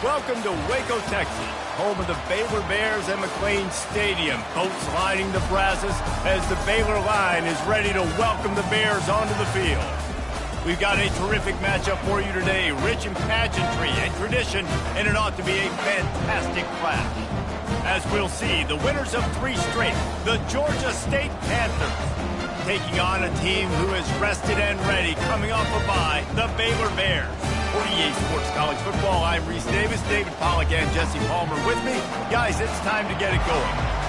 Welcome to Waco, Texas, home of the Baylor Bears and McLean Stadium. Boats lining the Brazos as the Baylor line is ready to welcome the Bears onto the field. We've got a terrific matchup for you today, rich in pageantry and tradition, and it ought to be a fantastic clash. As we'll see, the winners of 3 straight, the Georgia State Panthers, taking on a team who is rested and ready, coming off a bye, the Baylor Bears. For EA Sports College Football, I'm Reese Davis, David Pollack, and Jesse Palmer with me. Guys, it's time to get it going.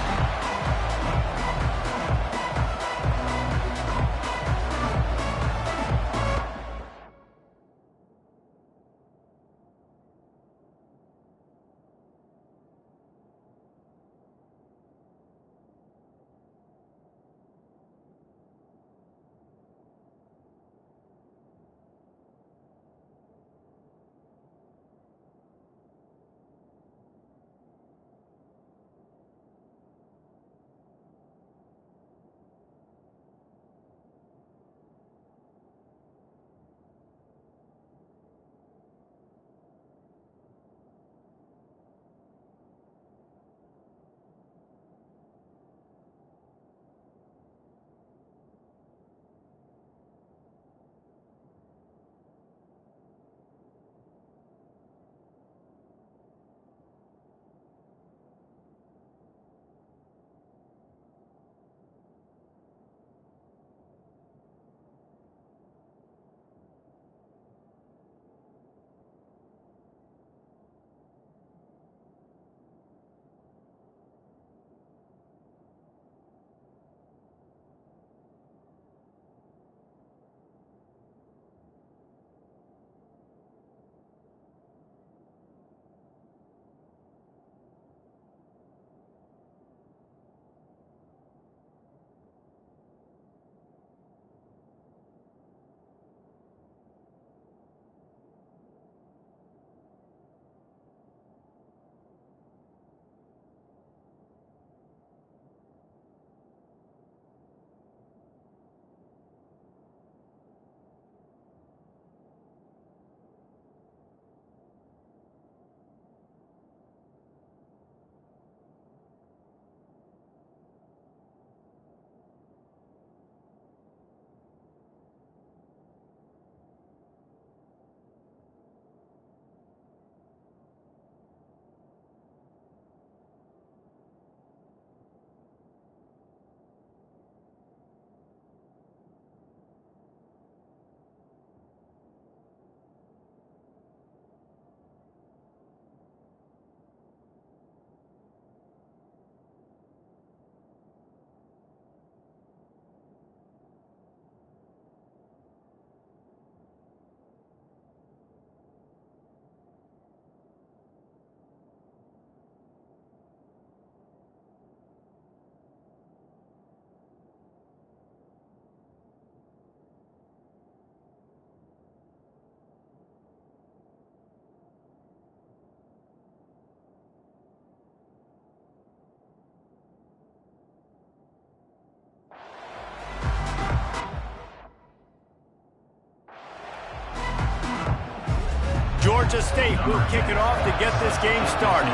Georgia State will kick it off to get this game started.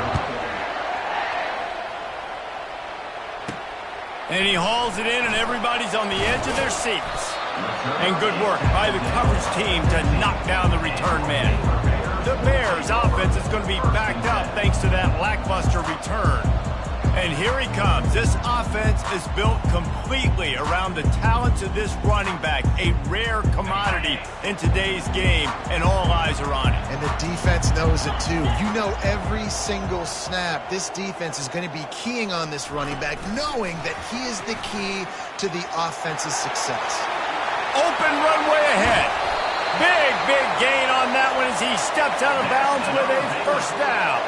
And he hauls it in, and everybody's on the edge of their seats. And good work by the coverage team to knock down the return man. The Bears' offense is going to be backed up thanks to that lackluster return. And here he comes. This offense is built completely around the talents of this running back, a rare commodity in today's game, and all eyes are on it. And the defense knows it too. You know every single snap, this defense is going to be keying on this running back, knowing that he is the key to the offense's success. Open runway ahead. Big gain on that one as he steps out of bounds with a first down.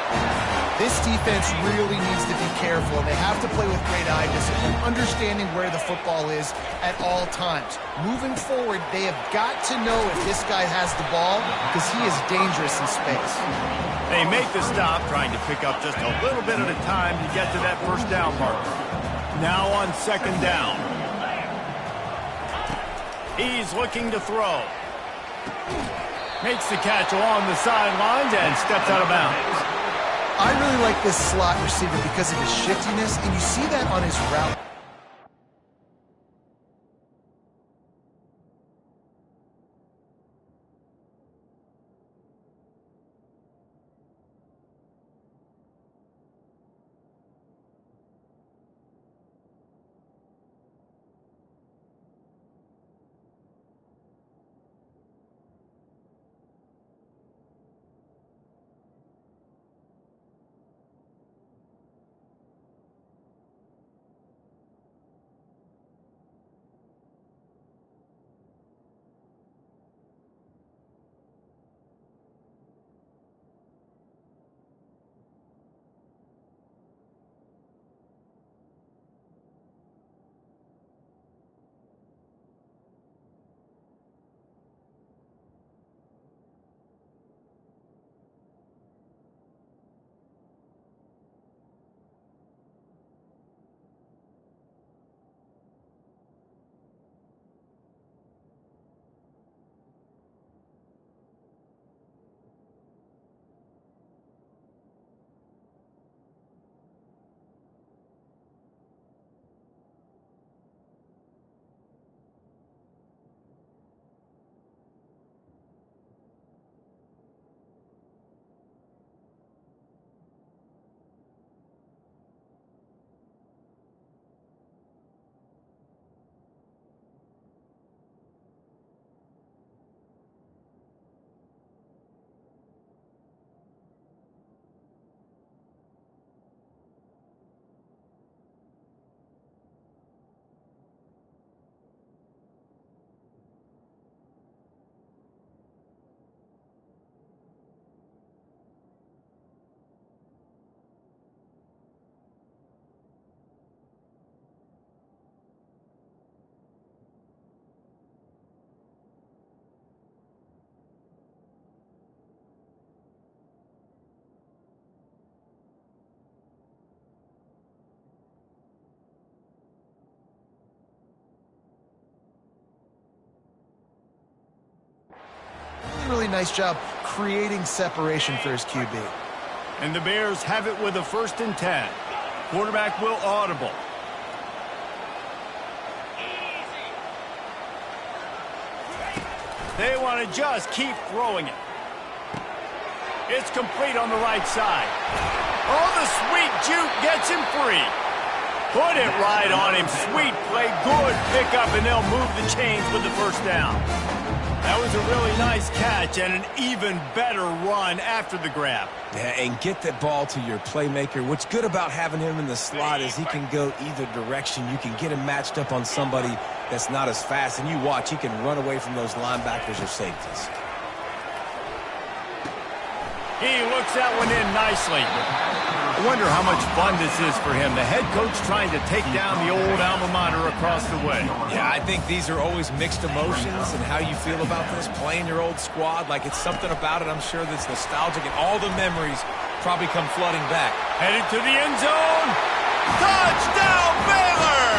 This defense really needs to be careful, and they have to play with great eye discipline, understanding where the football is at all times. Moving forward, they have got to know if this guy has the ball, because he is dangerous in space. They make the stop, trying to pick up just a little bit at a time to get to that first down marker. Now on second down. He's looking to throw. Makes the catch along the sidelines and steps out of bounds. I really like this slot receiver because of his shiftiness, and you see that on his route. Really nice job creating separation for his QB. And the Bears have it with a 1st and 10. Quarterback will audible. They want to just keep throwing it. It's complete on the right side. Oh, the sweet juke gets him free. Put it right on him. Sweet play. Good pickup, and they'll move the chains with the 1st down. That was a really nice catch and an even better run after the grab. Yeah, and get that ball to your playmaker. What's good about having him in the slot is he can go either direction. You can get him matched up on somebody that's not as fast, and you watch, he can run away from those linebackers or safeties. He looks that one in nicely. I wonder how much fun this is for him. The head coach trying to take down the old alma mater across the way. Yeah, I think these are always mixed emotions, and how you feel about this, playing your old squad. Like, it's something about it, I'm sure, that's nostalgic, and all the memories probably come flooding back. Headed to the end zone. Touchdown, Baylor!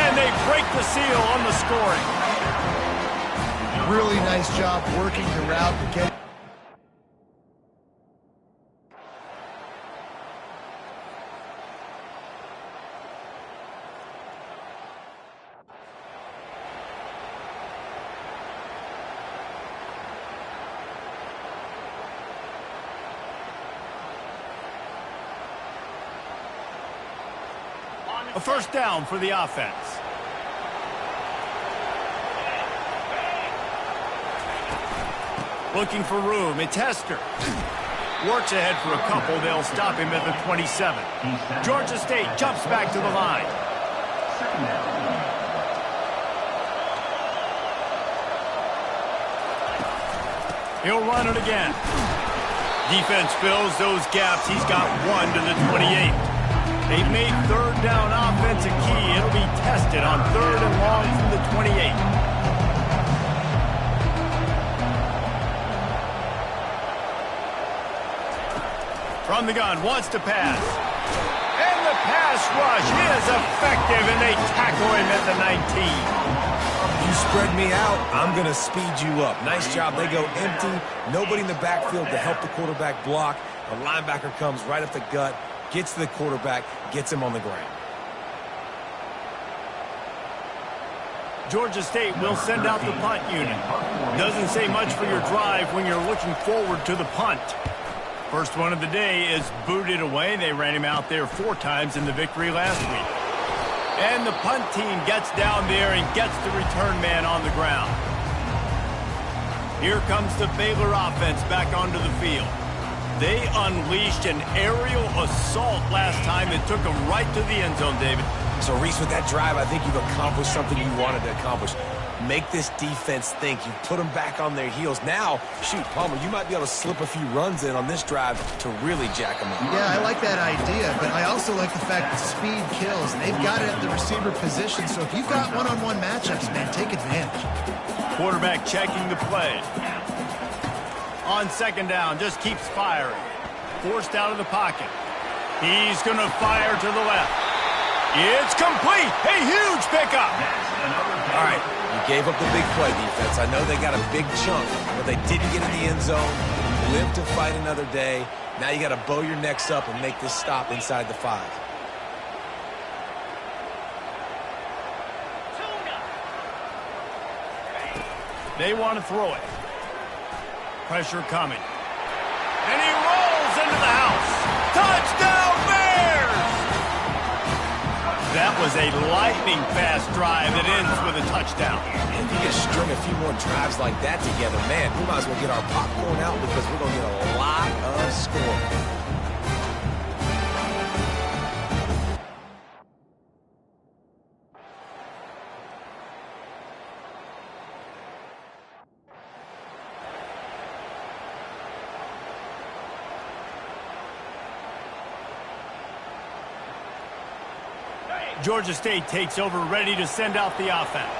And they break the seal on the scoring. Really nice job working the route and getting. A 1st down for the offense. Looking for room. It's Hester. Works ahead for a couple. They'll stop him at the 27. Georgia State jumps back to the line. He'll run it again. Defense fills those gaps. He's got one to the 28. They've made 3rd down offense a key. It'll be tested on 3rd and long from the 28. From the gun, wants to pass. And the pass rush is effective, and they tackle him at the 19. You spread me out, I'm going to speed you up. Nice job. They go empty. Nobody in the backfield to help the quarterback block. The linebacker comes right up the gut, gets to the quarterback, gets him on the ground. Georgia State will send out the punt unit. Doesn't say much for your drive when you're looking forward to the punt. First one of the day is booted away. They ran him out there 4 times in the victory last week. And the punt team gets down there and gets the return man on the ground. Here comes the Baylor offense back onto the field. They unleashed an aerial assault last time that took them right to the end zone, David. So, Reese, with that drive, I think you've accomplished something you wanted to accomplish. Make this defense think. You put them back on their heels. Now, shoot, Palmer, you might be able to slip a few runs in on this drive to really jack them up. Yeah, I like that idea, but I also like the fact that speed kills. And they've got it at the receiver position, so if you've got one-on-one matchups, man, take advantage. Quarterback checking the play. On second down, just keeps firing. Forced out of the pocket. He's going to fire to the left. It's complete. A huge pickup. All right, you gave up the big play, defense. I know they got a big chunk, but they didn't get in the end zone. Live to fight another day. Now you got to bow your necks up and make this stop inside the 5. They want to throw it. Pressure coming. And he rolls into the house. Touchdown, Bears! That was a lightning-fast drive that ends with a touchdown. If you can string a few more drives like that together, man, we might as well get our popcorn out because we're going to get a lot of scoring. Georgia State takes over, ready to send out the offense.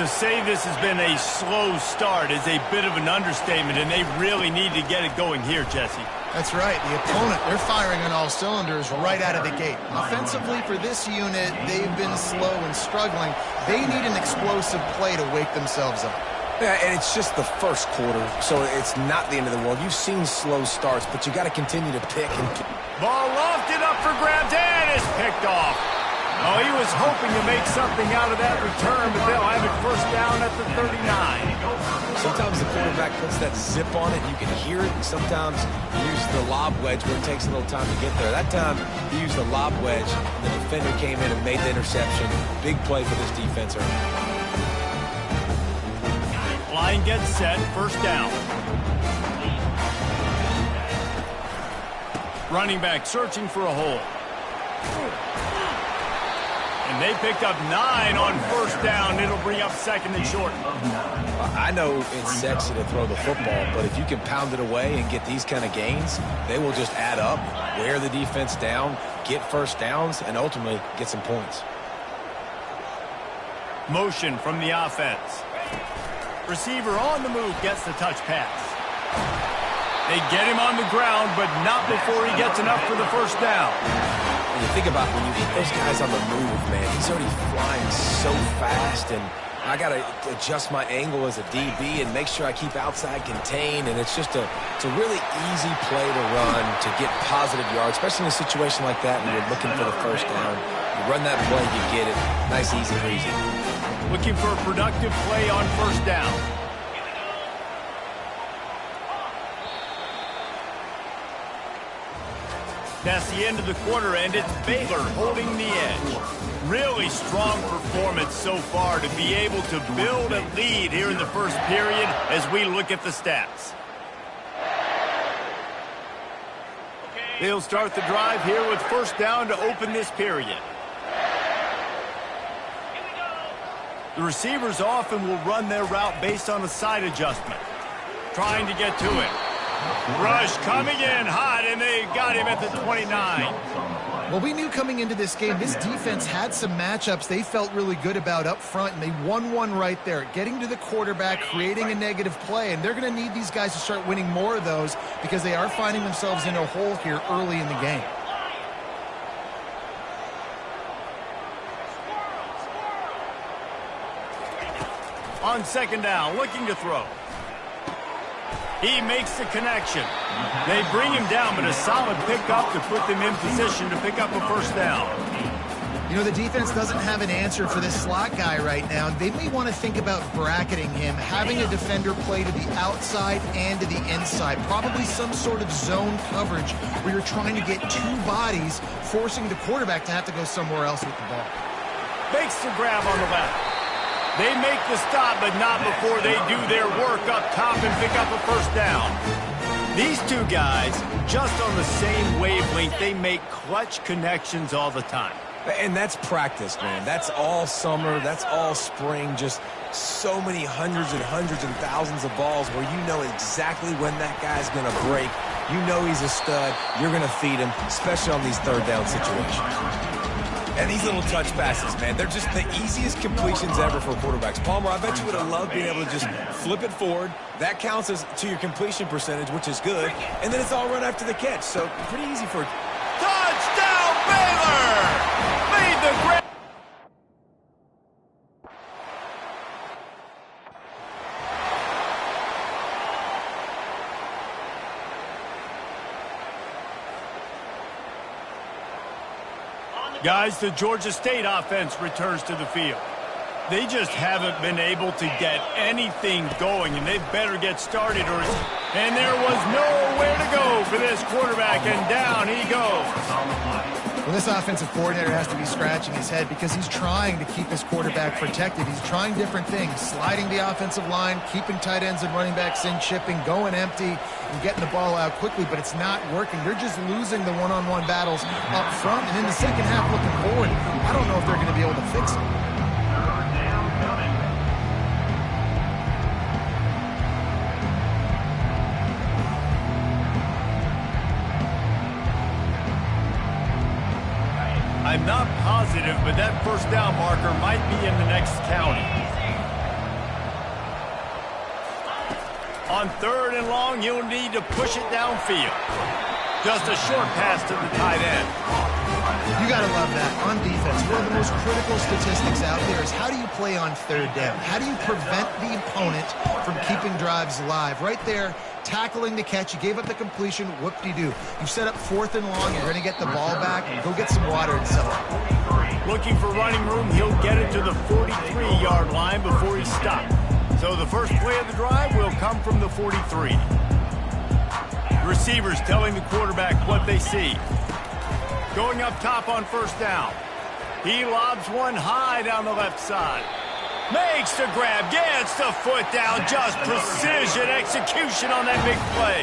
To say this has been a slow start is a bit of an understatement, and they really need to get it going here, Jesse. That's right. The opponent, they're firing on all cylinders right out of the gate. Offensively, for this unit, they've been slow and struggling. They need an explosive play to wake themselves up. Yeah, and it's just the first quarter, so it's not the end of the world. You've seen slow starts, but you got to continue to pick. Ball lofted up for grabs and is picked off. Oh, he was hoping to make something out of that return, but they'll have it first down at the 39. Sometimes the quarterback puts that zip on it, you can hear it, and sometimes he uses the lob wedge where it takes a little time to get there. That time, he used the lob wedge, and the defender came in and made the interception. Big play for this defense early. Line gets set, first down. Running back searching for a hole. And they picked up 9 on first down. It'll bring up second and short. I know it's sexy to throw the football, but if you can pound it away and get these kind of gains, they will just add up, wear the defense down, get first downs, and ultimately get some points. Motion from the offense. Receiver on the move gets the touch pass. They get him on the ground, but not before he gets enough for the first down. When you think about when you hit those guys on the move, man, he's already flying so fast, and I got to adjust my angle as a DB and make sure I keep outside contained, and it's just it's a really easy play to run to get positive yards, especially in a situation like that when you're looking for the first down. You run that play, you get it. Nice, easy breezy. Looking for a productive play on first down. That's the end of the quarter, and it's Baylor holding the edge. Really strong performance so far to be able to build a lead here in the first period as we look at the stats. They'll start the drive here with first down to open this period. The receivers often will run their route based on a side adjustment. Trying to get to it. Rush coming in hot, and they got him at the 29. Well, we knew coming into this game, this defense had some matchups they felt really good about up front, and they won one right there. Getting to the quarterback, creating a negative play, and they're going to need these guys to start winning more of those because they are finding themselves in a hole here early in the game. on second down, looking to throw. He makes the connection. They bring him down, but a solid pickup to put them in position to pick up a first down. You know, the defense doesn't have an answer for this slot guy right now. They may want to think about bracketing him, having a defender play to the outside and to the inside. Probably some sort of zone coverage where you're trying to get two bodies, forcing the quarterback to have to go somewhere else with the ball. Makes the grab on the left. They make the stop, but not before they do their work up top and pick up a first down. These two guys, just on the same wavelength, they make clutch connections all the time. And that's practice, man. That's all summer. That's all spring. Just so many hundreds and thousands of balls where you know exactly when that guy's going to break. You know he's a stud. You're going to feed him, especially on these third down situations. And these little touch passes, man, they're just the easiest completions ever for quarterbacks. Palmer, I bet you would have loved being able to just flip it forward. That counts as to your completion percentage, which is good. And then it's all run after the catch. So pretty easy for... Touchdown, Baylor! Made the grab. Guys, the Georgia State offense returns to the field. They just haven't been able to get anything going, and they better get started. And there was nowhere to go for this quarterback, and down he goes. Well, this offensive coordinator has to be scratching his head because he's trying to keep his quarterback protected. He's trying different things, sliding the offensive line, keeping tight ends and running backs in, chipping, going empty, and getting the ball out quickly, but it's not working. They're just losing the one-on-one battles up front, and in the second half looking forward, I don't know if they're going to be able to fix it. I'm not positive, but that first down marker might be in the next county. On third and long, you'll need to push it downfield. Just a short pass to the tight end. You got to love that. On defense, one of the most critical statistics out there is how do you play on third down? How do you prevent the opponent from keeping drives alive? Right there, tackling the catch. You gave up the completion. Whoop-de-doo. You set up fourth and long. You're going to get the ball back. Go get some water and settle it. Looking for running room. He'll get it to the 43-yard line before he stops. So the first play of the drive will come from the 43. Receivers telling the quarterback what they see. Going up top on first down. He lobs one high down the left side. Makes the grab, gets the foot down, just precision execution on that big play.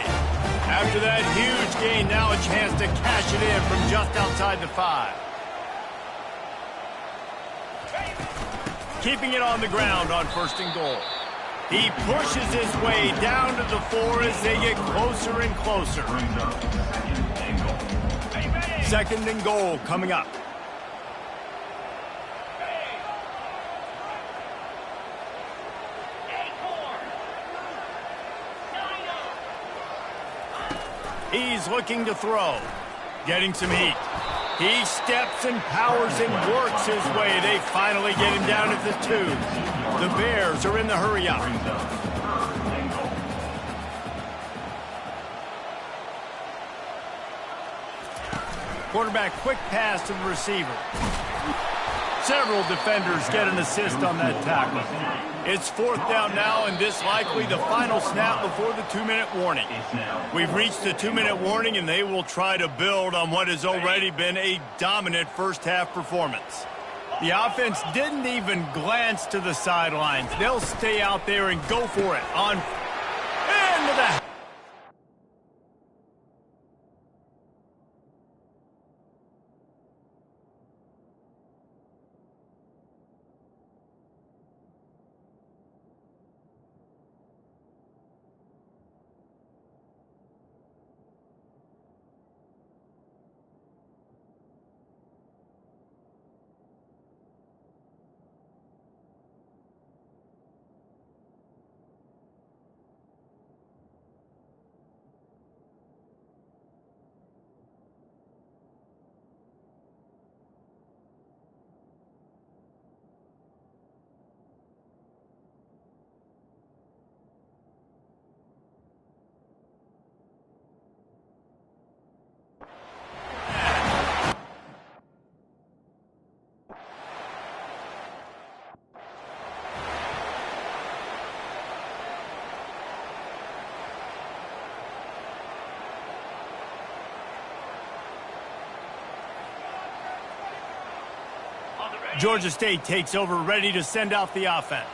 After that huge gain, now a chance to cash it in from just outside the 5. Keeping it on the ground on first and goal. He pushes his way down to the 4 as they get closer and closer. Second and goal coming up. He's looking to throw. Getting some heat. He steps and powers and works his way. They finally get him down at the 2. The Bears are in the hurry up. Quarterback quick pass to the receiver. Several defenders get an assist on that tackle. It's fourth down now, and this likely the final snap before the 2-minute warning. We've reached the 2-minute warning, and they will try to build on what has already been a dominant first-half performance. The offense didn't even glance to the sidelines. They'll stay out there and go for it on into the... Georgia State takes over, ready to send out the offense.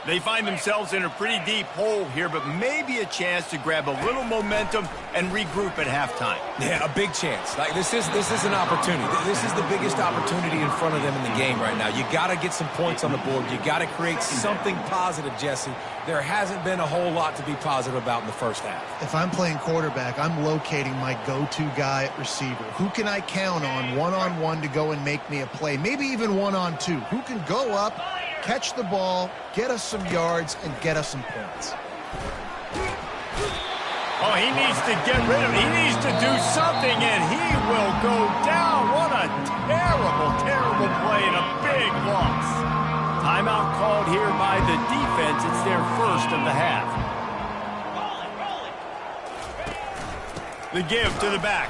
They find themselves in a pretty deep hole here, but maybe a chance to grab a little momentum and regroup at halftime. Yeah, a big chance. Like this is an opportunity. This is the biggest opportunity in front of them in the game right now. You got to get some points on the board. You got to create something positive, Jesse. There hasn't been a whole lot to be positive about in the first half. If I'm playing quarterback, I'm locating my go-to guy at receiver. Who can I count on one-on-one to go and make me a play? Maybe even one-on-two. Who can go up, catch the ball, get us some yards, and get us some points? Oh, he needs to get rid of it. He needs to do something, and he will go down. What a terrible, terrible play and a big loss. Timeout called here by the defense. It's their first of the half. The give to the back.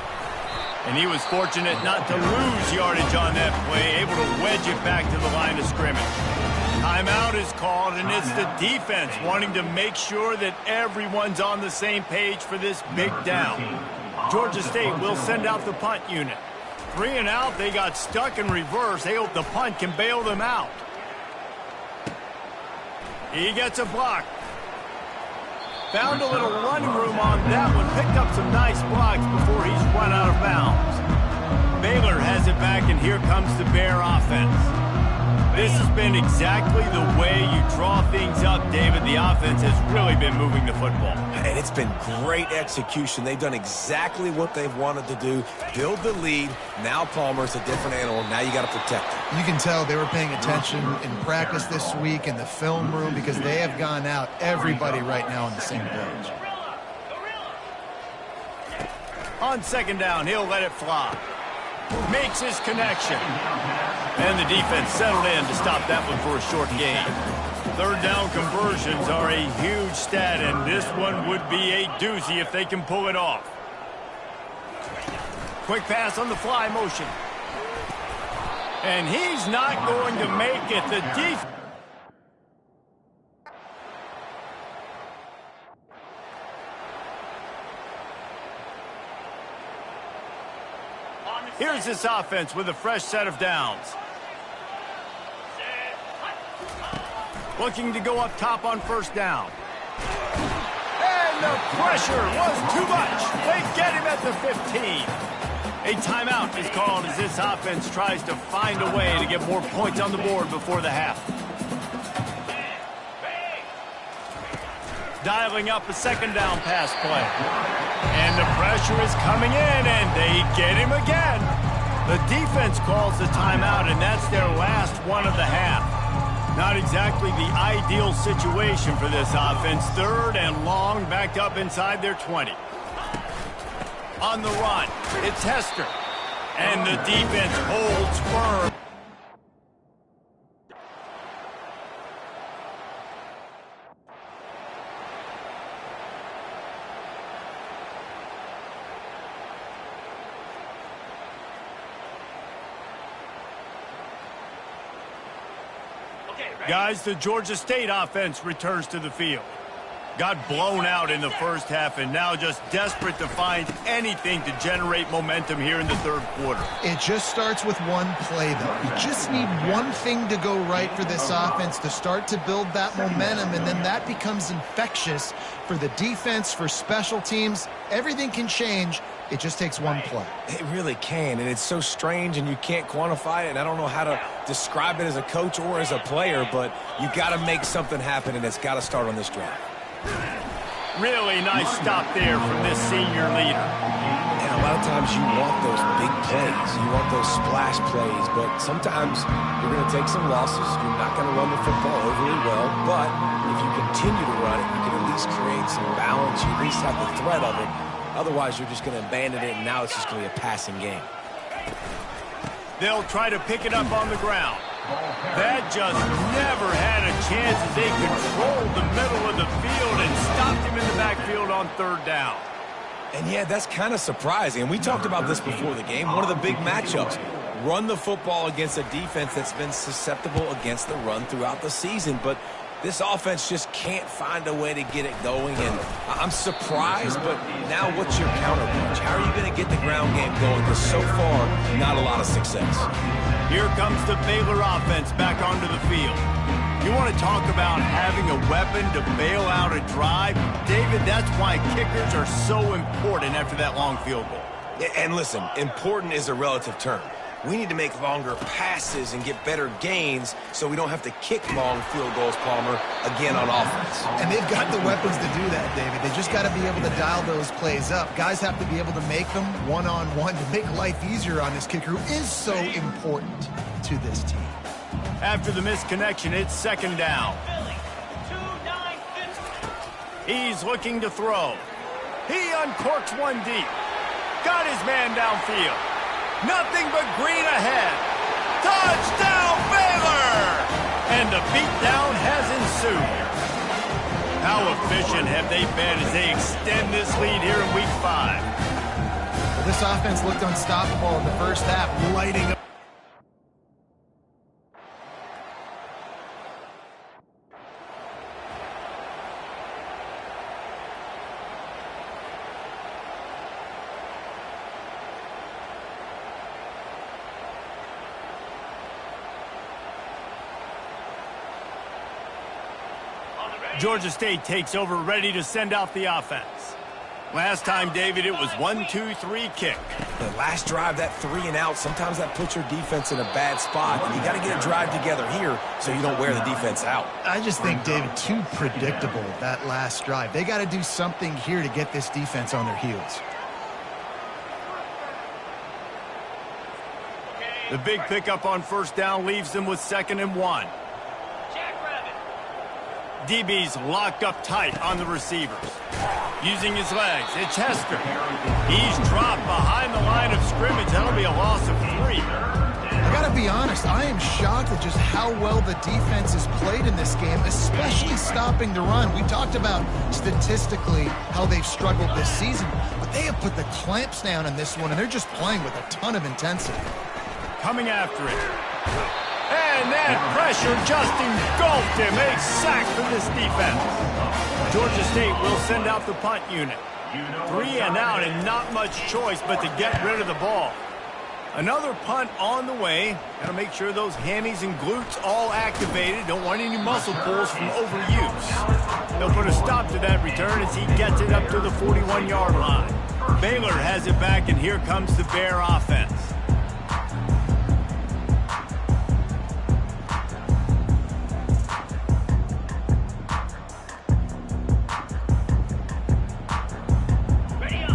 And he was fortunate not to lose yardage on that play, able to wedge it back to the line of scrimmage. Timeout is called, and it's the defense wanting to make sure that everyone's on the same page for this big down. Georgia State will send out the punt unit. 3 and out, they got stuck in reverse. They hope the punt can bail them out. He gets a block. Found a little running room on that one. Picked up some nice blocks before he's run out of bounds. Baylor has it back, and here comes the Bear offense. This has been exactly the way you draw things up, David. The offense has really been moving the football. And it's been great execution. They've done exactly what they've wanted to do. Build the lead. Now Palmer's a different animal. Now you got to protect him. You can tell they were paying attention in practice this week in the film room because they have gone out, everybody right now on the same page. On second down, he'll let it fly. Makes his connection. And the defense settled in to stop that one for a short gain. Third down conversions are a huge stat, and this one would be a doozy if they can pull it off. Quick pass on the fly motion. And he's not going to make it. The defense. Here's this offense with a fresh set of downs. Looking to go up top on first down. And the pressure was too much. They get him at the 15. A timeout is called as this offense tries to find a way to get more points on the board before the half. Dialing up a second down pass play. And the pressure is coming in, and they get him again. The defense calls the timeout, and that's their last one of the half. Not exactly the ideal situation for this offense. Third and long, backed up inside their 20. On the run, it's Hester. And the defense holds firm. Guys, the Georgia State offense returns to the field. Got blown out in the first half and now just desperate to find anything to generate momentum here in the third quarter. It just starts with one play, though. You just need one thing to go right for this offense to start to build that momentum, and then that becomes infectious for the defense, for special teams. Everything can change. It just takes one play. It really can, and it's so strange, and you can't quantify it, and I don't know how to describe it as a coach or as a player, but you got to make something happen, and it's got to start on this drive. Really nice stop there from this senior leader. And a lot of times you want those big plays. You want those splash plays, but sometimes you're going to take some losses. You're not going to run the football overly well, but if you continue to run it, you can at least create some balance. You at least have the threat of it. Otherwise, you're just going to abandon it, and now it's just going to be a passing game. They'll try to pick it up on the ground. That just never had a chance as they controlled the middle of the field and stopped him in the backfield on third down. And, yeah, that's kind of surprising. And we talked about this before the game. One of the big matchups. Run the football against a defense that's been susceptible against the run throughout the season. But This offense just can't find a way to get it going, and I'm surprised, but now what's your counterpunch? How are you going to get the ground game going? Because so far, not a lot of success. Here comes the Baylor offense back onto the field. You want to talk about having a weapon to bail out a drive? David, that's why kickers are so important after that long field goal. And listen, important is a relative term. We need to make longer passes and get better gains so we don't have to kick long field goals, Palmer, again on offense. And they've got the weapons to do that, David. They just got to be able to dial those plays up. Guys have to be able to make them one-on-one to make life easier on this kicker, who is so important to this team. After the misconnection, it's second down. He's looking to throw. He uncorks one deep. Got his man downfield. Nothing but green ahead. Touchdown, Baylor! And the beatdown has ensued. How efficient have they been as they extend this lead here in Week 5? Well, this offense looked unstoppable in the first half, lighting up. Georgia State takes over, ready to send out the offense. Last time, David, it was 1-2-3 kick. The last drive, that 3 and out, sometimes that puts your defense in a bad spot, and you got to get a drive together here so you don't wear the defense out. I just think, David, too predictable, that last drive. They got to do something here to get this defense on their heels. The big pickup on first down leaves them with 2nd and 1. DB's locked up tight on the receivers. Using his legs, it's Hester. He's dropped behind the line of scrimmage. That'll be a loss of 3. I gotta be honest, I am shocked at just how well the defense has played in this game, especially stopping the run. We talked about statistically how they've struggled this season, but they have put the clamps down in this one, and they're just playing with a ton of intensity. Coming after it. And that pressure just engulfed him. A sack for this defense. Georgia State will send out the punt unit. 3 and out and not much choice but to get rid of the ball. Another punt on the way. Got to make sure those hammies and glutes all activated. Don't want any muscle pulls from overuse. They'll put a stop to that return as he gets it up to the 41-yard line. Baylor has it back, and here comes the Bear offense.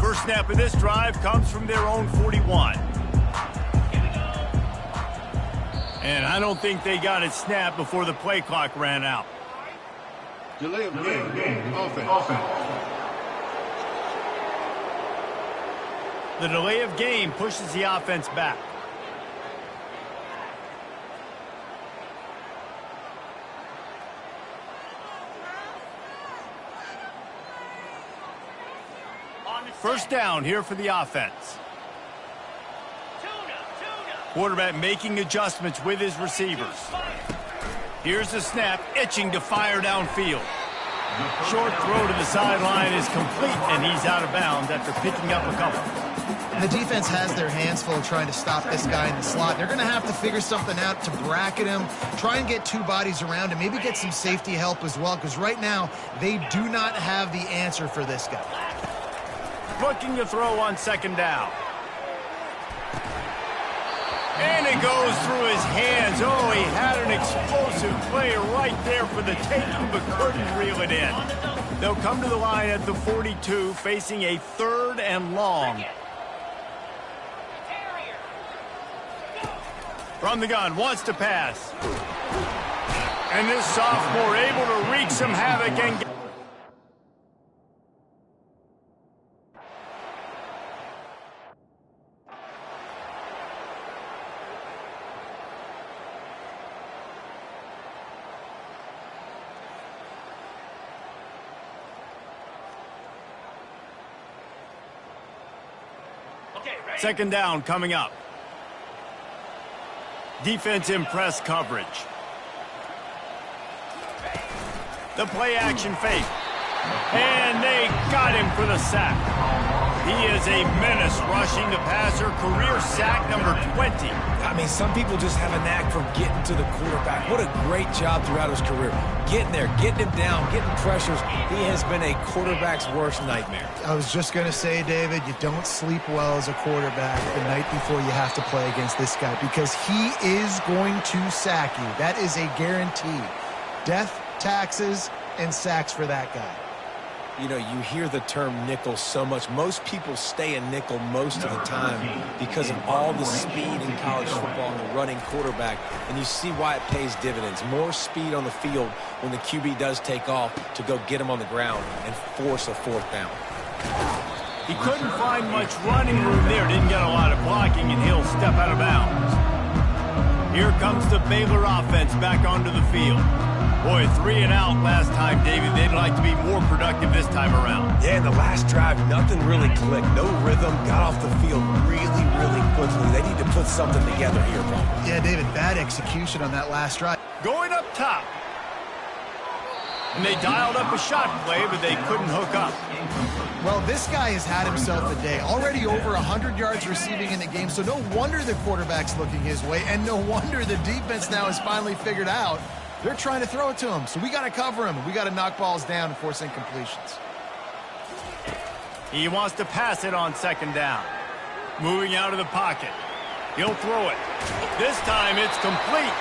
First snap of this drive comes from their own 41. And I don't think they got it snapped before the play clock ran out. Delay of game, offense. The delay of game pushes the offense back. First down here for the offense. Quarterback making adjustments with his receivers. Here's the snap, itching to fire downfield. Short throw to the sideline is complete, and he's out of bounds after picking up a couple. The defense has their hands full trying to stop this guy in the slot. They're going to have to figure something out to bracket him, try and get 2 bodies around him, maybe get some safety help as well, because right now they do not have the answer for this guy. Looking to throw on second down. And it goes through his hands. Oh, he had an explosive play right there for the taking, but couldn't reel it in. They'll come to the line at the 42, facing a 3rd and long. From the gun, wants to pass. And this sophomore able to wreak some havoc and get... Second down coming up. Defense in press coverage. The play action fake. And they got him for the sack. He is a menace rushing the passer. Career sack number 20. I mean, some people just have a knack for getting to the quarterback. What a great job throughout his career. Getting there, getting him down, getting pressures. He has been a quarterback's worst nightmare. I was just going to say, David, you don't sleep well as a quarterback the night before you have to play against this guy because he is going to sack you. That is a guarantee. Death, taxes, and sacks for that guy. You know, you hear the term nickel so much. Most people stay a nickel most of the time because of all the speed in college football and the running quarterback. And you see why it pays dividends. More speed on the field when the QB does take off to go get him on the ground and force a fourth down. He couldn't find much running room there. Didn't get a lot of blocking, and he'll step out of bounds. Here comes the Baylor offense back onto the field. Boy, 3 and out last time, David. They'd like to be more productive this time around. Yeah, in the last drive, nothing really clicked. No rhythm, got off the field really, really quickly. They need to put something together here, bro. Yeah, David, bad execution on that last drive. Going up top. And they dialed up a shot play, but they couldn't hook up. Well, this guy has had himself a day. Already over 100 yards receiving in the game, so no wonder the quarterback's looking his way, and no wonder the defense now has finally figured out they're trying to throw it to him. So we got to cover him. We got to knock balls down and force incompletions. He wants to pass it on second down. Moving out of the pocket. He'll throw it. This time it's complete.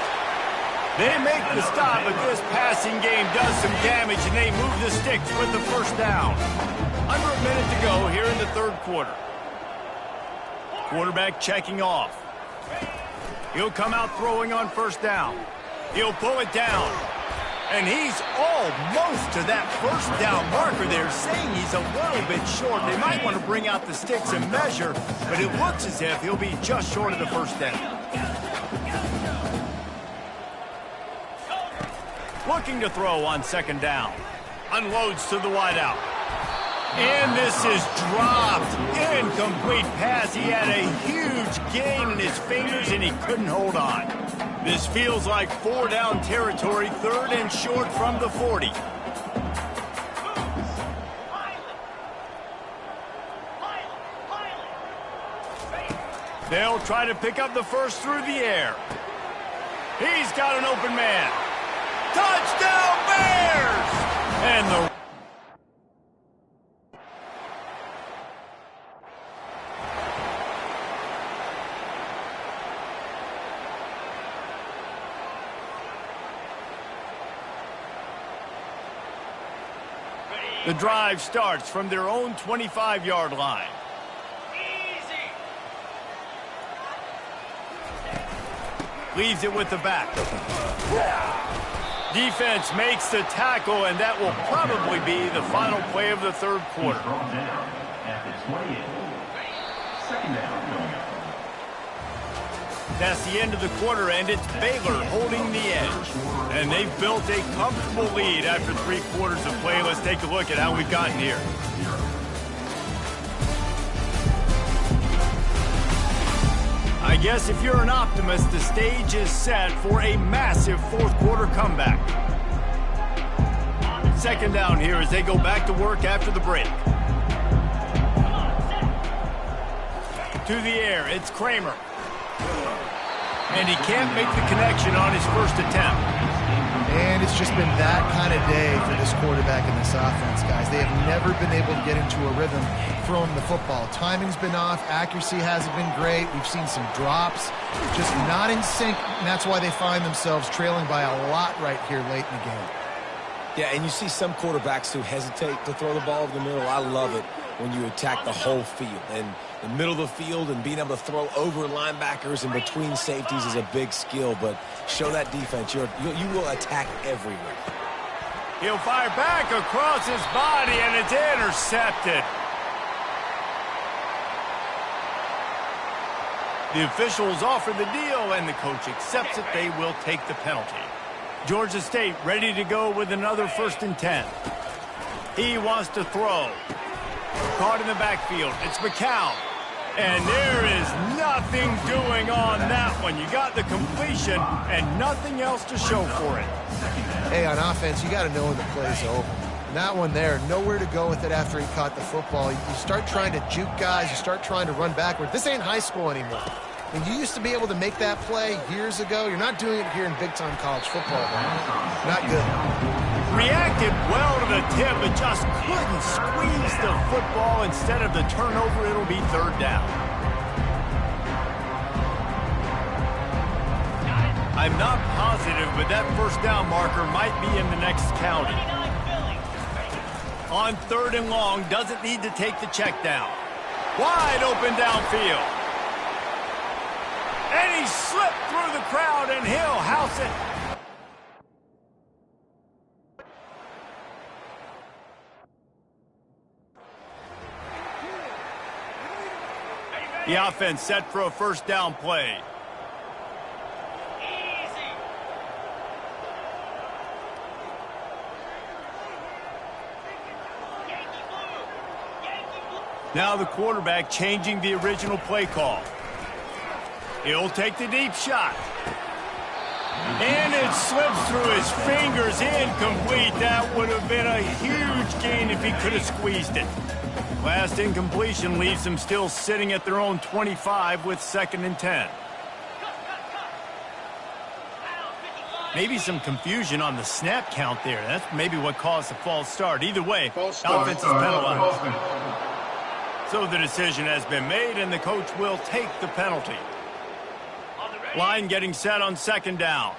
They make the stop, but this passing game does some damage, and they move the sticks with the first down. Under a minute to go here in the third quarter. Quarterback checking off. He'll come out throwing on first down. He'll pull it down. And he's almost to that first down marker there, saying he's a little bit short. They might want to bring out the sticks and measure, but it looks as if he'll be just short of the first down. Looking to throw on second down. Unloads to the wideout. And this is dropped. Incomplete pass. He had a huge gain in his fingers, and he couldn't hold on. This feels like 4-down territory, third and short from the 40. They'll try to pick up the first through the air. He's got an open man. Touchdown Bears! And the The drive starts from their own 25-yard line. Leaves it with the back. Defense makes the tackle, and that will probably be the final play of the third quarter. That's the end of the quarter, and it's Baylor holding the edge. And they've built a comfortable lead after 3 quarters of play. Let's take a look at how we've gotten here. I guess if you're an optimist, the stage is set for a massive fourth quarter comeback. Second down here as they go back to work after the break. To the air, it's Kramer. And he can't make the connection on his first attempt. And it's just been that kind of day for this quarterback and this offense, guys. They have never been able to get into a rhythm throwing the football. Timing's been off. Accuracy hasn't been great. We've seen some drops. Just not in sync, and that's why they find themselves trailing by a lot right here late in the game. Yeah, and you see some quarterbacks who hesitate to throw the ball over the middle. I love it when you attack the whole field. And the middle of the field and being able to throw over linebackers and between safeties is a big skill, but show that defense. You will attack everywhere. He'll fire back across his body, and it's intercepted. The officials offer the deal, and the coach accepts it. They will take the penalty. Georgia State ready to go with another 1st and 10. He wants to throw. Caught in the backfield. It's McCown. And there is nothing doing on that one. You got the completion and nothing else to show for it. Hey, on offense, you got to know when the play's over. And that one there, nowhere to go with it after he caught the football. You start trying to juke guys. You start trying to run backward. This ain't high school anymore. I mean, you used to be able to make that play years ago. You're not doing it here in big-time college football. Not good. Reacted well to the tip, but just couldn't squeeze the football. Instead of the turnover, it'll be third down. I'm not positive, but that first down marker might be in the next county. On third and long, doesn't need to take the check down. Wide open downfield. And he slipped through the crowd, and he'll house it. The offense set for a first down play. Now the quarterback changing the original play call. He'll take the deep shot. And it slips through his fingers, incomplete. That would have been a huge gain if he could have squeezed it. Last incompletion leaves them still sitting at their own 25 with 2nd and 10. Maybe some confusion on the snap count there. That's maybe what caused the false start. Either way, offense is penalized. So the decision has been made, and the coach will take the penalty. Line getting set on 2nd down.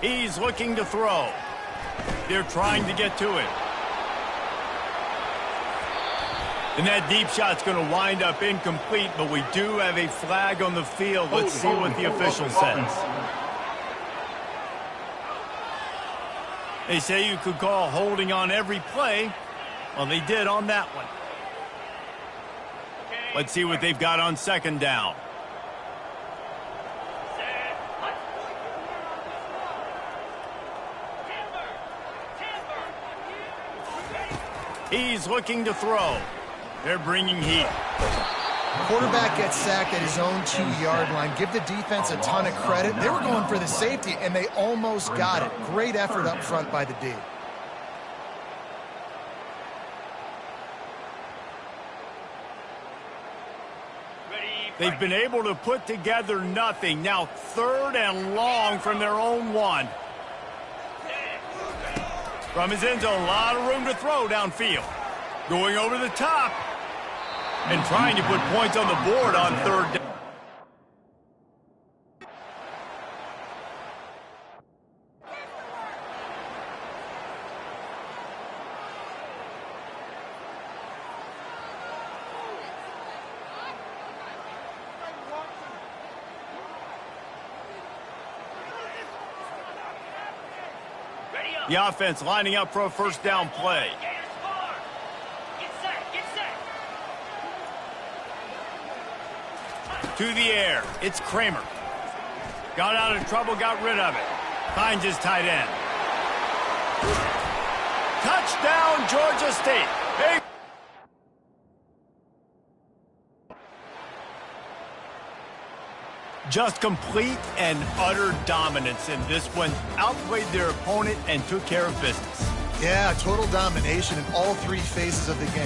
He's looking to throw. They're trying to get to it. And that deep shot's going to wind up incomplete, but we do have a flag on the field. Let's see what the official says. They say you could call holding on every play. Well, they did on that one. Let's see what they've got on 2nd down. He's looking to throw. They're bringing heat. Quarterback gets sacked at his own 2-yard line. Give the defense a ton of credit. They were going for the safety, and they almost got it. Great effort up front by the D. They've been able to put together nothing. Now 3rd and long from their own 1. From his end zone, a lot of room to throw downfield. Going over the top. And trying to put points on the board on 3rd down. The offense lining up for a first down play. To the air, it's Kramer. Got out of trouble, got rid of it. Finds his tight end. Touchdown, Georgia State. Big. Just complete and utter dominance in this one. Outplayed their opponent and took care of business. Yeah, total domination in all 3 phases of the game.